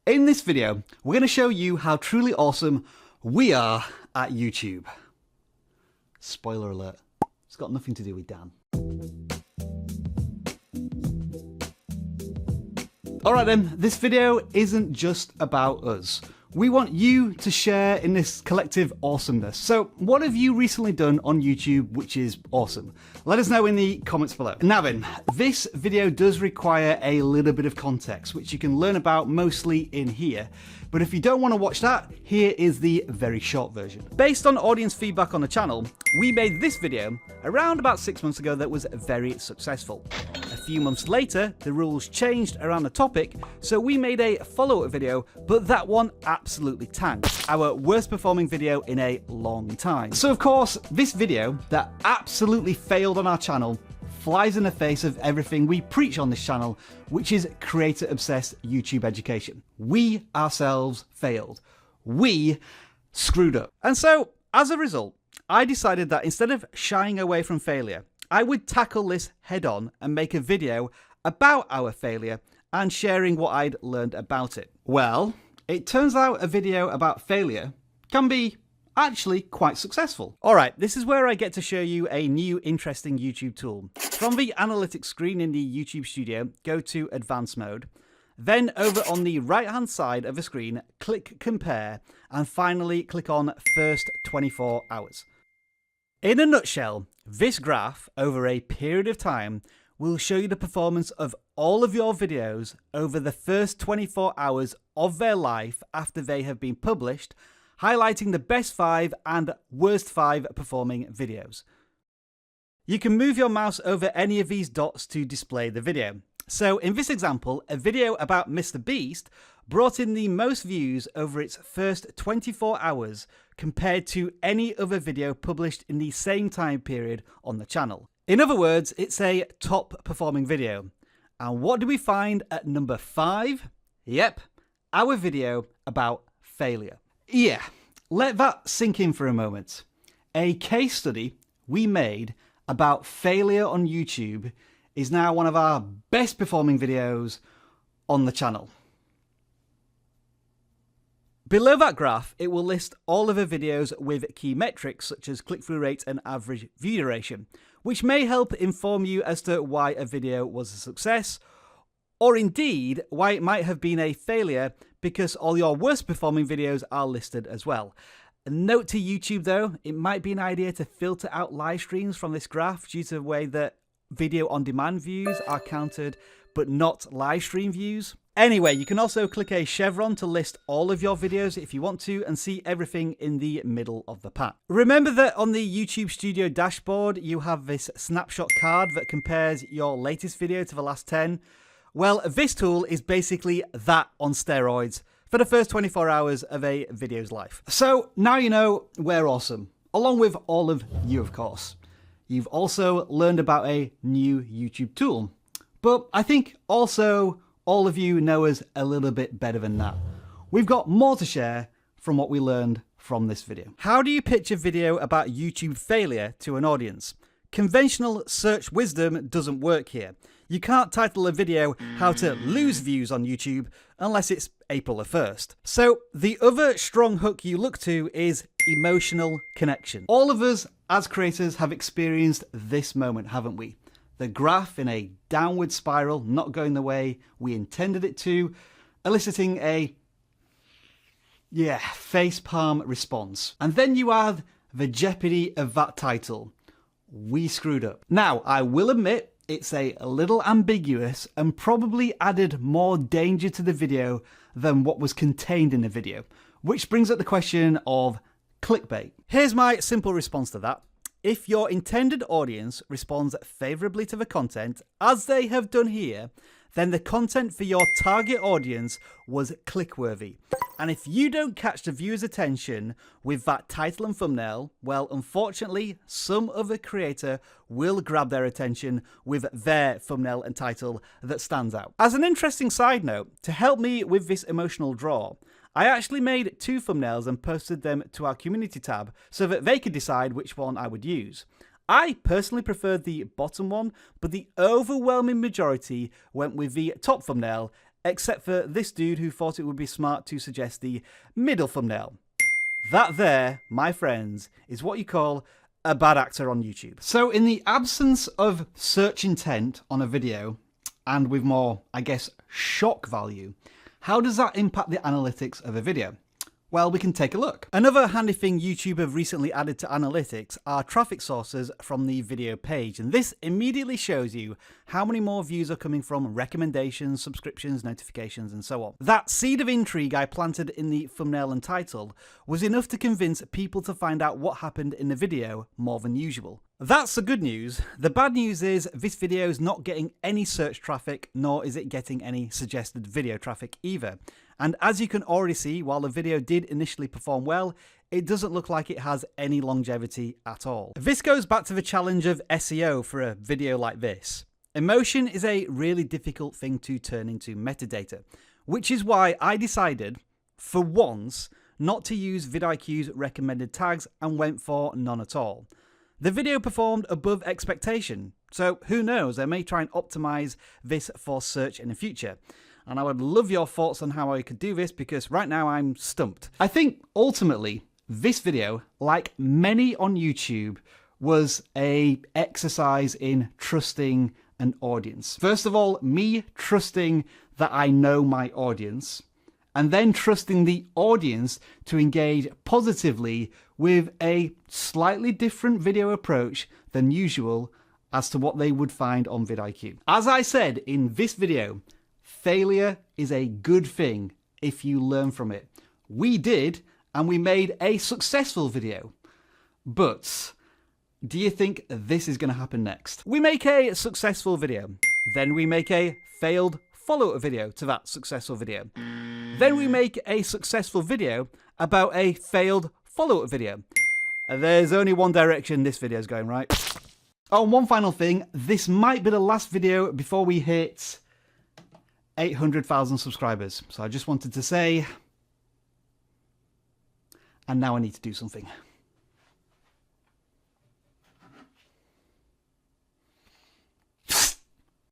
In this video, we're going to show you how truly awesome we are at YouTube. Spoiler alert, it's got nothing to do with Dan. Alright then, this video isn't just about us. We want you to share in this collective awesomeness. So what have you recently done on YouTube which is awesome? Let us know in the comments below. Now then, this video does require a little bit of context, which you can learn about mostly in here. But if you don't want to watch that, here is the very short version. Based on audience feedback on the channel, we made this video around about 6 months ago that was very successful. A few months later, the rules changed around the topic, so we made a follow-up video, but that one absolutely tanked. Our worst performing video in a long time. So of course, this video that absolutely failed on our channel flies in the face of everything we preach on this channel, which is creator-obsessed YouTube education. We ourselves failed. We screwed up. And so, as a result, I decided that instead of shying away from failure, I would tackle this head-on and make a video about our failure and sharing what I'd learned about it. Well, it turns out a video about failure can be actually quite successful. Alright, this is where I get to show you a new interesting YouTube tool. From the analytics screen in the YouTube studio, go to advanced mode. Then over on the right hand side of the screen, click compare, and finally click on first 24 hours. In a nutshell, this graph over a period of time will show you the performance of all of your videos over the first 24 hours of their life after they have been published, highlighting the best 5 and worst 5 performing videos. You can move your mouse over any of these dots to display the video. So in this example, a video about Mr. Beast brought in the most views over its first 24 hours compared to any other video published in the same time period on the channel. In other words, it's a top performing video. And what do we find at number 5? Yep, our video about failure. Yeah, let that sink in for a moment. A case study we made about failure on YouTube is now one of our best performing videos on the channel. Below that graph, it will list all of the videos with key metrics such as click-through rate and average view duration, which may help inform you as to why a video was a success, or indeed why it might have been a failure because all your worst performing videos are listed as well. A note to YouTube though, it might be an idea to filter out live streams from this graph due to the way that video on demand views are counted but not live stream views. Anyway, you can also click a chevron to list all of your videos if you want to and see everything in the middle of the pack. Remember that on the YouTube Studio dashboard you have this snapshot card that compares your latest video to the last 10. Well, this tool is basically that on steroids for the first 24 hours of a video's life. So now you know we're awesome, along with all of you of course. You've also learned about a new YouTube tool, but I think also all of you know us a little bit better than that. We've got more to share from what we learned from this video. How do you pitch a video about YouTube failure to an audience? Conventional search wisdom doesn't work here. You can't title a video how to lose views on YouTube unless it's April the 1st. So the other strong hook you look to is emotional connection. All of us as creators have experienced this moment, haven't we? The graph in a downward spiral, not going the way we intended it to, eliciting a, facepalm response. And then you add the jeopardy of that title. We screwed up. Now, I will admit, it's a little ambiguous and probably added more danger to the video than what was contained in the video, which brings up the question of clickbait. Here's my simple response to that. If your intended audience responds favorably to the content, as they have done here, then the content for your target audience was click-worthy. And if you don't catch the viewer's attention with that title and thumbnail, well, unfortunately, some other creator will grab their attention with their thumbnail and title that stands out. As an interesting side note, to help me with this emotional draw, I actually made 2 thumbnails and posted them to our community tab so that they could decide which one I would use. I personally preferred the bottom one, but the overwhelming majority went with the top thumbnail except for this dude who thought it would be smart to suggest the middle thumbnail. That there, my friends, is what you call a bad actor on YouTube. So in the absence of search intent on a video, and with more, I guess, shock value, how does that impact the analytics of a video? Well, we can take a look. Another handy thing YouTube have recently added to analytics are traffic sources from the video page, and this immediately shows you how many more views are coming from recommendations, subscriptions, notifications, and so on. That seed of intrigue I planted in the thumbnail and title was enough to convince people to find out what happened in the video more than usual. That's the good news. The bad news is this video is not getting any search traffic, nor is it getting any suggested video traffic either. And as you can already see, while the video did initially perform well, it doesn't look like it has any longevity at all. This goes back to the challenge of SEO for a video like this. Emotion is a really difficult thing to turn into metadata, which is why I decided, for once, not to use vidIQ's recommended tags and went for none at all. The video performed above expectation, so who knows, I may try and optimize this for search in the future. And I would love your thoughts on how I could do this, because right now I'm stumped. I think ultimately this video, like many on YouTube, was an exercise in trusting an audience. First of all, me trusting that I know my audience, and then trusting the audience to engage positively with a slightly different video approach than usual as to what they would find on vidIQ. As I said in this video, failure is a good thing if you learn from it. We did, and we made a successful video. But do you think this is going to happen next? We make a successful video, then we make a failed follow-up video to that successful video. Then we make a successful video about a failed follow-up video. There's only one direction this video is going, right? Oh, and one final thing. This might be the last video before we hit 800,000 subscribers. So I just wanted to say, and now I need to do something.